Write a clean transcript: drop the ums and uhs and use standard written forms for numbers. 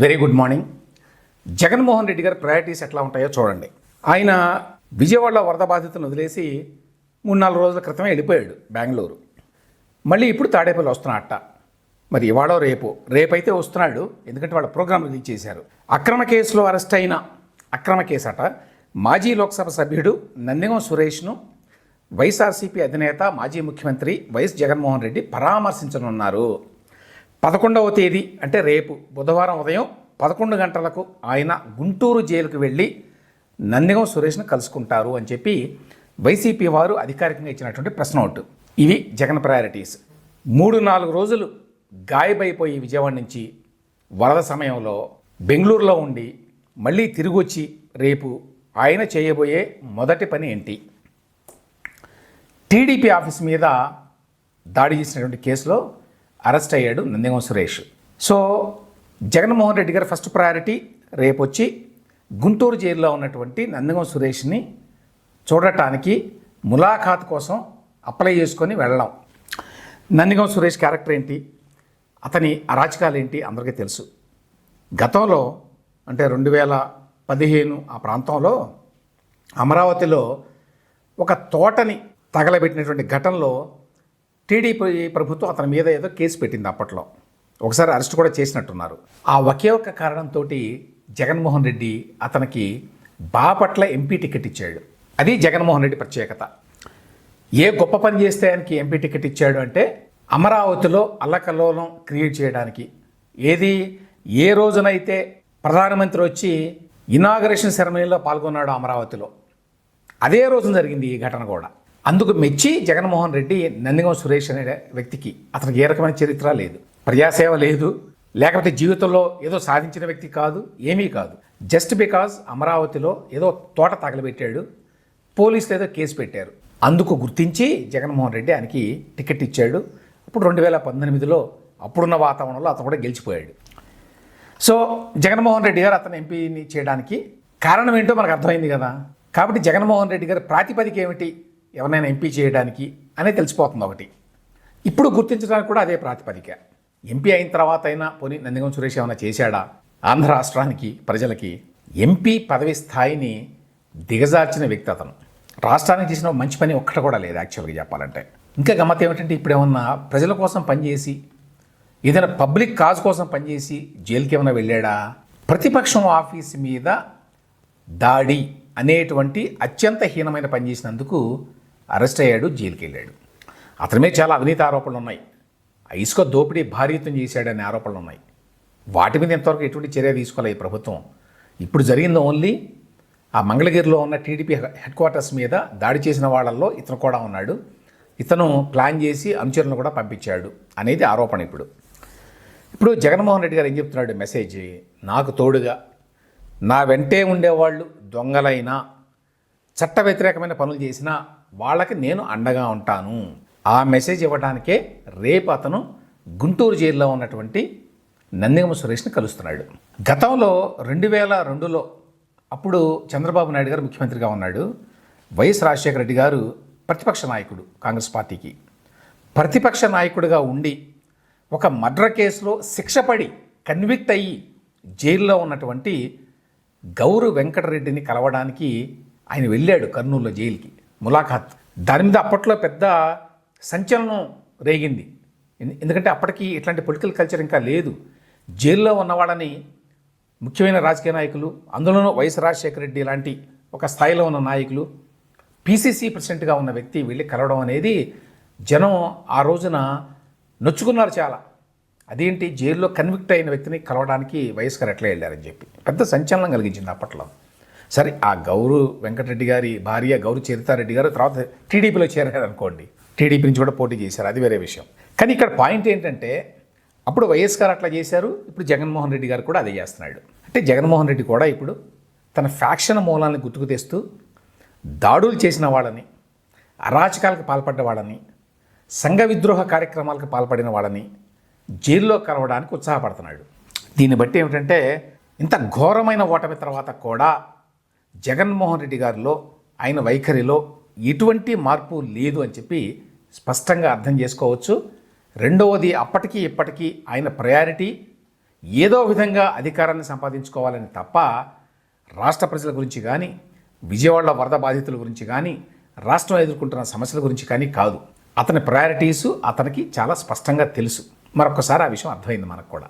Very good morning. Jaganmohan Reddy గారి priorities ఎట్లా ఉంటాయో చూడండి. ఆయన విజయవాడలో వరద బాధితులను వదిలేసి 3-4 రోజుల క్రితమే వెళ్ళిపోయాడు బెంగళూరు. మళ్ళీ ఇప్పుడు తాడేపల్లి వస్తున్నాడట. మరి ఇవాళో రేపైతే వస్తున్నాడు, ఎందుకంటే వాళ్ళ ప్రోగ్రాం రిలీజ్ చేశారు. అక్రమ కేసులో అరెస్ట్ అయిన అక్రమ కేసు అట మాజీ లోక్సభ సభ్యుడు నందిగం సురేష్ను వైఎస్ఆర్సీపీ అధినేత మాజీ ముఖ్యమంత్రి వైఎస్ జగన్మోహన్ రెడ్డి పరామర్శించనున్నారు. 11వ తేదీ అంటే రేపు బుధవారం ఉదయం 11 గంటలకు ఆయన గుంటూరు జైలుకు వెళ్ళి నందిగం సురేష్ను కలుసుకుంటారు అని చెప్పి వైసీపీ వారు అధికారికంగా ఇచ్చినటువంటి ప్రెస్ నోట్. ఇవి జగన్ ప్రయారిటీస్. 3-4 రోజులు గాయపైపోయి విజయవాడ నుంచి వరద సమయంలో బెంగళూరులో ఉండి మళ్ళీ తిరిగి వచ్చి రేపు ఆయన చేయబోయే మొదటి పని ఏంటి? టీడీపీ ఆఫీస్ మీద దాడి చేసినటువంటి కేసులో అరెస్ట్ అయ్యాడు నందిగం సురేష్. సో జగన్మోహన్ రెడ్డి గారి ఫస్ట్ ప్రయారిటీ రేపు వచ్చి గుంటూరు జైల్లో ఉన్నటువంటి నందిగం సురేష్ని చూడటానికి ములాఖాత్ కోసం అప్లై చేసుకొని వెళ్ళడం. నందిగం సురేష్ క్యారెక్టర్ ఏంటి, అతని అరాచకాలు ఏంటి అందరికీ తెలుసు. గతంలో అంటే 2015 ఆ ప్రాంతంలో అమరావతిలో ఒక తోటని తగలబెట్టినటువంటి ఘటనలో టీడీపీ ప్రభుత్వం అతని మీద ఏదో కేసు పెట్టింది. అప్పట్లో ఒకసారి అరెస్ట్ కూడా చేసినట్టున్నారు. ఆ ఒకే ఒక్క కారణంతో జగన్మోహన్ రెడ్డి అతనికి బాపట్ల ఎంపీ టికెట్ ఇచ్చాడు. అది జగన్మోహన్ రెడ్డి ప్రత్యేకత. ఏ గొప్ప పని చేస్తే ఆయనకి ఎంపీ టికెట్ ఇచ్చాడు అంటే అమరావతిలో అల్లకల్లోలం క్రియేట్ చేయడానికి. ఏ రోజునైతే ప్రధానమంత్రి వచ్చి ఇనాగరేషన్ సెరమనీలో పాల్గొన్నాడు అమరావతిలో, అదే రోజున జరిగింది ఈ ఘటన కూడా. అందుకు మెచ్చి జగన్మోహన్ రెడ్డి నందిగం సురేష్ అనే వ్యక్తికి, అతనికి ఏ రకమైన చరిత్ర లేదు, ప్రజాసేవ లేదు, లేకపోతే జీవితంలో ఏదో సాధించిన వ్యక్తి కాదు, ఏమీ కాదు. జస్ట్ బికాజ్ అమరావతిలో ఏదో తోట తగలబెట్టాడు, పోలీసులు ఏదో కేసు పెట్టారు. అందుకు గుర్తించి జగన్మోహన్ రెడ్డి ఆయనకి టికెట్ ఇచ్చాడు. ఇప్పుడు 2018లో అప్పుడున్న వాతావరణంలో అతను కూడా గెలిచిపోయాడు. సో జగన్మోహన్ రెడ్డి గారు అతను ఎంపీని చేయడానికి కారణం ఏంటో మనకు అర్థమైంది కదా. కాబట్టి జగన్మోహన్ రెడ్డి గారి ప్రాతిపదిక ఏమిటి ఎవరినైనా ఎంపీ చేయడానికి అనేది తెలిసిపోతుంది ఒకటి. ఇప్పుడు గుర్తించడానికి కూడా అదే ప్రాతిపదిక. ఎంపీ అయిన తర్వాత అయినా పోనీ నందిగం సురేష్ ఏమైనా చేశాడా ఆంధ్ర రాష్ట్రానికి ప్రజలకి? ఎంపీ పదవి స్థాయిని దిగజార్చిన వ్యక్తి అతను. రాష్ట్రానికి చేసిన మంచి పని ఒక్కటి కూడా లేదు యాక్చువల్గా చెప్పాలంటే. ఇంకా గమ్మత్ ఏమిటంటే ఇప్పుడు ఏమన్నా ప్రజల కోసం పనిచేసి ఏదైనా పబ్లిక్ కాజ్ కోసం పనిచేసి జైలుకి ఏమైనా వెళ్ళాడా? ప్రతిపక్షం ఆఫీస్ మీద దాడి అనేటువంటి అత్యంత హీనమైన పని చేసినందుకు అరెస్ట్ అయ్యాడు, జైలుకి వెళ్ళాడు. అతని మీద చాలా అవినీతి ఆరోపణలు ఉన్నాయి. ఇసుక దోపిడీ భారీతం చేశాడనే ఆరోపణలు ఉన్నాయి. వాటి మీద ఇంతవరకు ఎటువంటి చర్య తీసుకోలేదు ఈ ప్రభుత్వం. ఇప్పుడు జరిగింది ఓన్లీ ఆ మంగళగిరిలో ఉన్న టీడీపీ హెడ్ క్వార్టర్స్ మీద దాడి చేసిన వాళ్ళల్లో ఇతను కూడా ఉన్నాడు. ఇతను ప్లాన్ చేసి అనుచరులను కూడా పంపించాడు అనేది ఆరోపణ. ఇప్పుడు జగన్మోహన్ రెడ్డి గారు ఏం చెప్తున్నాడు మెసేజ్? నాకు తోడుగా నా వెంటే ఉండేవాళ్ళు దొంగలైనా చట్ట వ్యతిరేకమైన పనులు చేసినా వాళ్ళకి నేను అండగా ఉంటాను. ఆ మెసేజ్ ఇవ్వడానికే రేపు అతను గుంటూరు జైల్లో ఉన్నటువంటి నందిగం సురేష్ని కలుస్తున్నాడు. గతంలో 2002లో అప్పుడు చంద్రబాబు నాయుడు గారు ముఖ్యమంత్రిగా ఉన్నాడు. వైఎస్ రాజశేఖర రెడ్డి గారు ప్రతిపక్ష నాయకుడు కాంగ్రెస్ పార్టీకి. ప్రతిపక్ష నాయకుడిగా ఉండి ఒక మర్డర్ కేసులో శిక్ష పడి కన్విక్ట్ అయ్యి జైల్లో ఉన్నటువంటి గౌరు వెంకటరెడ్డిని కలవడానికి ఆయన వెళ్ళాడు కర్నూలులో జైలుకి ములాఖాత్. దాని మీద అప్పట్లో పెద్ద సంచలనం రేగింది. ఎందుకంటే అప్పటికి ఇట్లాంటి పొలిటికల్ కల్చర్ ఇంకా లేదు. జైల్లో ఉన్నవాళ్ళని ముఖ్యమైన రాజకీయ నాయకులు, అందులోనూ వైఎస్ రాజశేఖర రెడ్డి లాంటి ఒక స్థాయిలో ఉన్న నాయకులు, పీసీసీ ప్రెసిడెంట్గా ఉన్న వ్యక్తి వెళ్ళి కలవడం అనేది జనం ఆ రోజున నొచ్చుకున్నారు చాలా. అదేంటి జైల్లో కన్విక్ట్ అయిన వ్యక్తిని కలవడానికి వైఎస్ గారు ఎట్లా వెళ్ళారని చెప్పి పెద్ద సంచలనం కలిగించింది అప్పట్లో. సరే, ఆ గౌరు వెంకటరెడ్డి గారి భార్య గౌరు చరితారెడ్డి గారు తర్వాత టీడీపీలో చేరారు అనుకోండి, టీడీపీ నుంచి కూడా పోటీ చేశారు, అది వేరే విషయం. కానీ ఇక్కడ పాయింట్ ఏంటంటే అప్పుడు వైఎస్ గారు అట్లా చేశారు, ఇప్పుడు జగన్మోహన్ రెడ్డి గారు కూడా అదే చేస్తున్నాడు. అంటే జగన్మోహన్ రెడ్డి కూడా ఇప్పుడు తన ఫ్యాక్షన్ మూలాన్ని గుర్తుకు తెస్తూ దాడులు చేసిన వాళ్ళని, అరాచకాలకు పాల్పడ్డ వాళ్ళని, సంఘ విద్రోహ కార్యక్రమాలకు పాల్పడిన వాళ్ళని జైల్లో కలవడానికి ఉత్సాహపడుతున్నాడు. దీన్ని బట్టి ఏమిటంటే ఇంత ఘోరమైన ఓటమి తర్వాత కూడా జగన్మోహన్ రెడ్డి గారిలో, ఆయన వైఖరిలో ఎటువంటి మార్పు లేదు అని చెప్పి స్పష్టంగా అర్థం చేసుకోవచ్చు. రెండవది, అప్పటికీ ఇప్పటికీ ఆయన ప్రయారిటీ ఏదో విధంగా అధికారాన్ని సంపాదించుకోవాలని తప్ప రాష్ట్ర ప్రజల గురించి కానీ, విజయవాడలో వరద బాధితుల గురించి కానీ, రాష్ట్రం ఎదుర్కొంటున్న సమస్యల గురించి కానీ కాదు. అతని ప్రయారిటీసు అతనికి చాలా స్పష్టంగా తెలుసు. మరొకసారి ఆ విషయం అర్థమైంది మనకు కూడా.